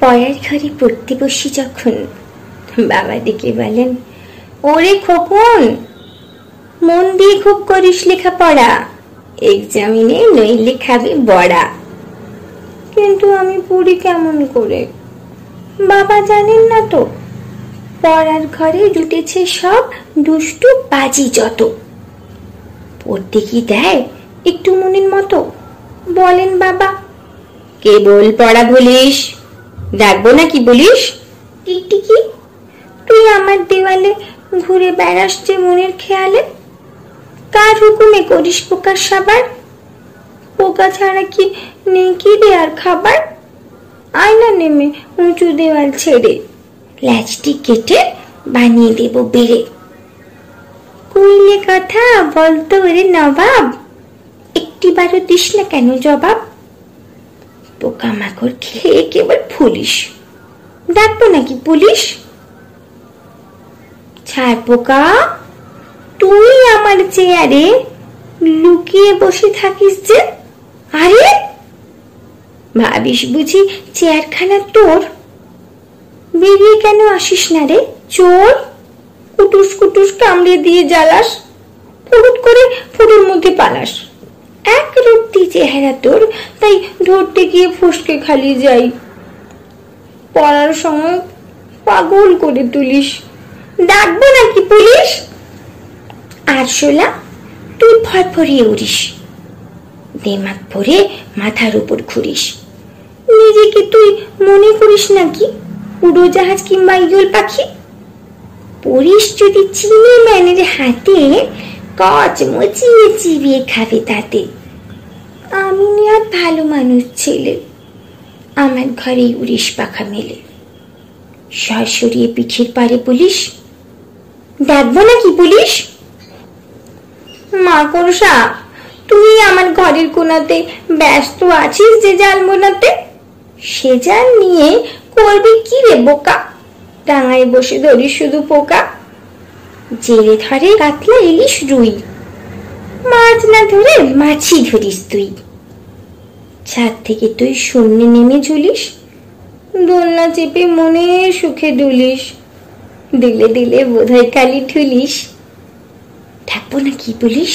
পড়ার ঘরে পড়তে বসি যখন বাবা ডেকে বলেন, ওরে খোকন, মন দিয়ে খুব করিস লেখাপড়া, এক্সামিনে নইলে খাবি বড়া। কিন্তু আমি পড়ি কেমন করে? বাবা জানেন না তো, পড়ার ঘরে জুটেছে সব দুষ্টু বাজি যত। পড়তে কি দেয় একটু মনের মতো? বলেন বাবা। কেবল পড়া বলিস, ডাকবো না কি বলিস? টিকটিকি, তুই আমার দেওয়ালে ঘুরে বেড়াস যে মনের খেয়ালে। কার হুকুমে করিস পোকার সাবার? পোকা ছাড়া কি নেই কি দেয়ার খাবার? আয়না নেমে উঁচু দেওয়াল ছেড়ে ল্যাচটি কেটে বানিয়ে দেব বেড়ে। কইলে কথা বলতো রে নবাব, একটিবারও দিস না কেন জবাব? পোকা মাকড় খেয়ে কেবল ফুলিস, ডাকবো নাকি পুলিশ? ছাড় পোকা, তুই আমার চেয়ারে লুকিয়ে বসে থাকিস যে। আরে ভাবিস বুঝি চেয়ারখানা তোর? বেরিয়ে কেন আসিস না রে চোর? কুটুস কুটুস কামড়ে দিয়ে জ্বালাস, ফুরুত করে ফুটুর মধ্যে পালাস। এক রুক্তি চেহারা তোর, তাই ধরতে গিয়ে ফসকে খালি যাই। পড়ার সময় পাগল করে তুলিস, ডাকবো নাকি পুলিশ? আরশোলা, তুই ফরফরিয়ে উড়িস, দেমাগ ভরে মাথার উপর ঘুরিস। নিজেকে তুই মনে করিস নাকি উড়োজাহাজ কিংবা ইগল পাখি? পড়িস যদি চিনি ম্যানের হাতে, কচ মচিয়ে চিবিয়ে খাবে তাতে। আমি নিয়াত ভালো মানুষ ছেলে, আমার ঘরে উড়িস পাখা মেলে। সর সরিয়ে পিঠের পারে পুলিশ, ডাকবো নাকি পুলিশ? মাকড়সা, তুই আমার ঘরের কোনাতে ব্যস্ত আছিস যে জাল বোনাতে। সে জাল নিয়ে করবি কি রে বোকা? ডাঙায় বসে ধরিস শুধু পোকা। জেলে ধরে কাতলা ইলিশ রুই, মাছ না ধরে মাছি ধরিস তুই। ছাদ থেকে তুই শূন্যে নেমে ঝুলিস, দোলনা চেপে মনে সুখে দুলিস। দিলে দিলে বোধহয় কালি ঠুলিস, ডাকবো না কি পুলিশ?